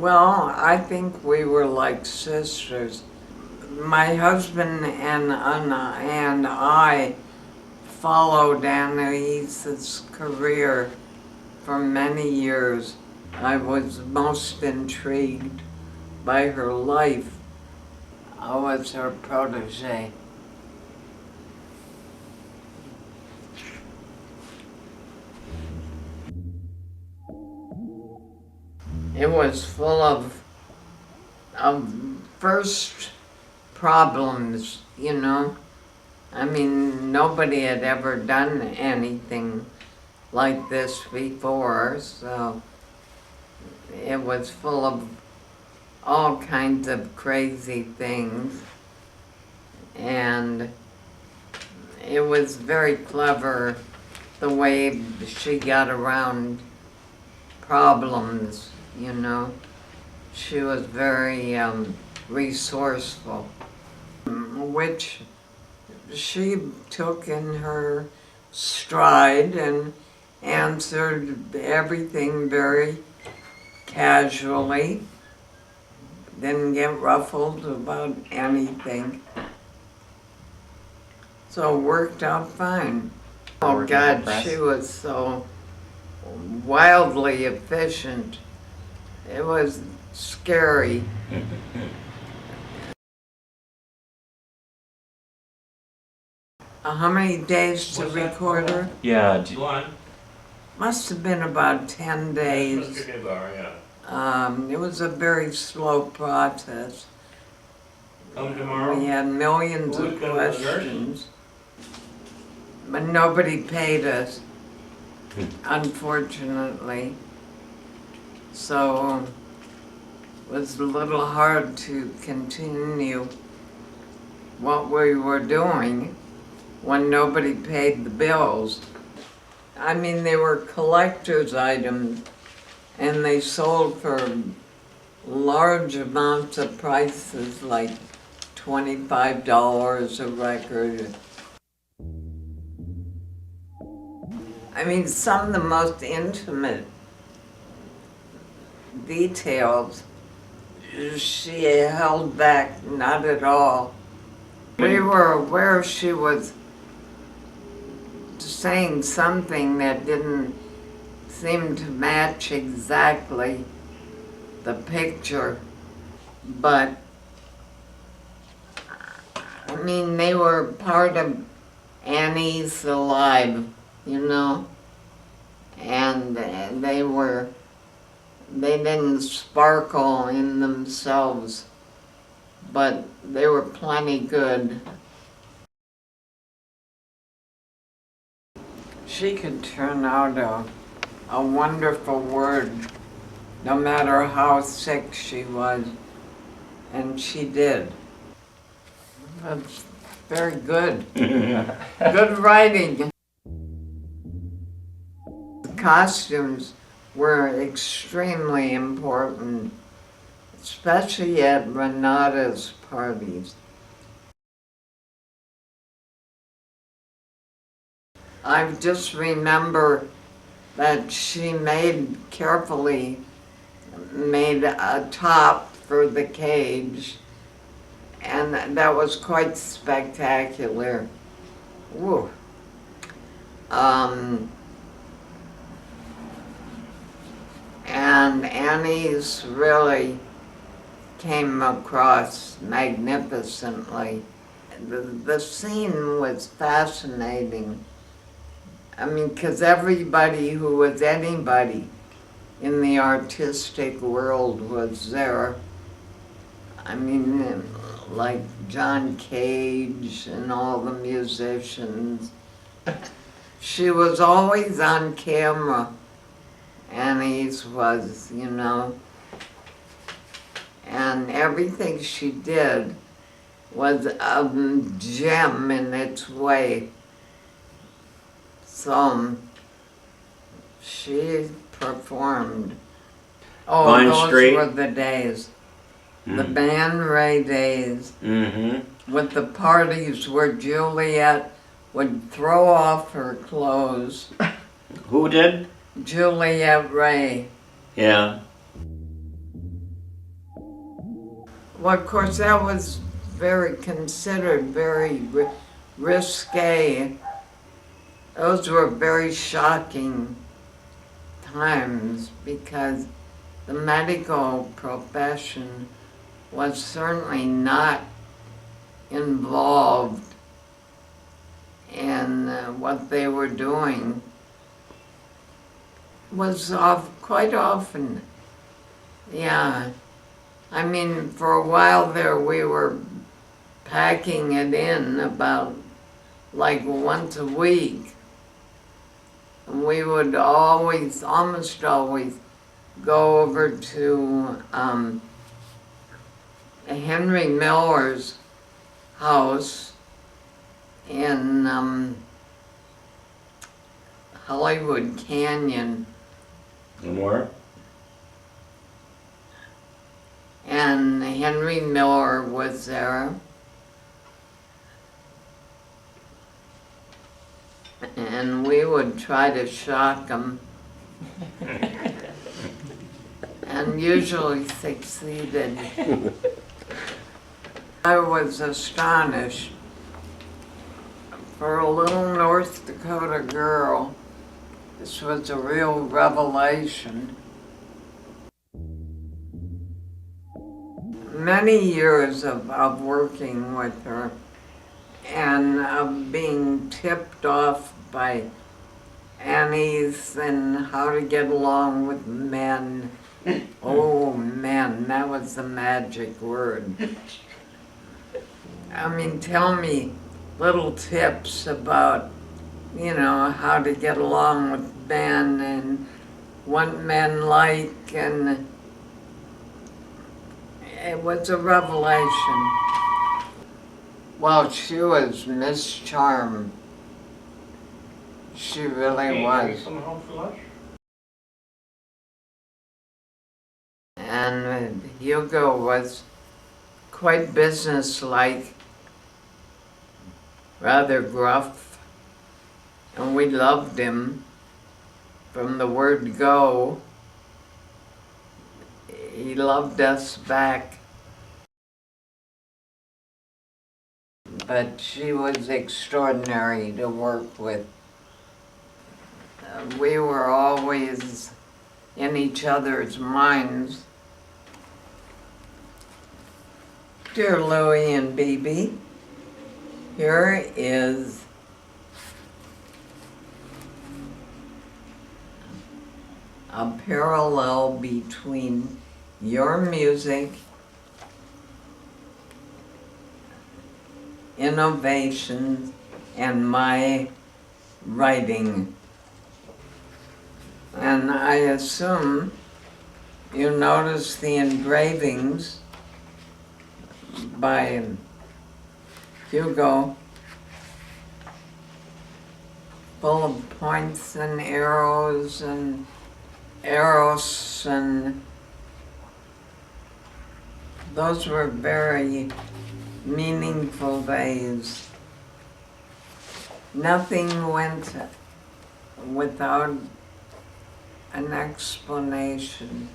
Well, I think we were like sisters. My husband and I followed Anais's career for many years. I was most intrigued by her life. I was her protege. It was full of first problems, you know. I mean, nobody had ever done anything like this before, so it was full of all kinds of crazy things. And it was very clever the way she got around problems, you know. She was very resourceful, which she took in her stride and answered everything very casually. Didn't get ruffled about anything. So it worked out fine. Oh God, she was so wildly efficient. It was scary. How many days to record her? Yeah. Must have been about 10 days. It was a very slow process. Come tomorrow? We had millions of questions, but nobody paid us, unfortunately. So it was a little hard to continue what we were doing when nobody paid the bills. I mean, they were collector's items, and they sold for large amounts of prices, like $25 a record. I mean, some of the most intimate details she held back, not at all. We were aware she was saying something that didn't seem to match exactly the picture, but I mean, they were part of Annie's alive, you know, and they didn't sparkle in themselves, but they were plenty good. She could turn out a wonderful word, no matter how sick she was, and she did. That's very good. Good writing. The costumes were extremely important, especially at Renata's parties. I just remember that she carefully made a top for the cage, and that was quite spectacular. Woo. And Annie's really came across magnificently. The scene was fascinating. I mean, because everybody who was anybody in the artistic world was there. I mean, like John Cage and all the musicians. She was always on camera. Annie's was, you know. And everything she did was a gem in its way. So she performed. Oh, Vine those Street. were the days. The Ban Ray days. Mm-hmm. With the parties where Juliet would throw off her clothes. Who did? Juliet Ray. Yeah. Well, of course, that was very considered, very risque. Those were very shocking times because the medical profession was certainly not involved in what they were doing. Was quite often, yeah. I mean, for a while there we were packing it in about like once a week. And we would always, almost always, go over to Henry Miller's house in Hollywood Canyon. And where? And Henry Miller was there. And we would try to shock him. And usually succeeded. I was astonished. For a little North Dakota girl, this was a real revelation. Many years of working with her and of being tipped off by Anais Nin how to get along with men. Oh, men, that was the magic word. I mean, tell me little tips about, you know, how to get along with men and what men like, and it was a revelation. Well, she was Miss Charm. She really was. Some home for lunch? And Hugo was quite businesslike, rather gruff, and we loved him from the word go. He loved us back. But she was extraordinary to work with. We were always in each other's minds. Dear Louie and Bebe, here is a parallel between your music, innovation, and my writing. And I assume you notice the engravings by Hugo, full of points and arrows and eros, and those were very meaningful days. Nothing went without an explanation.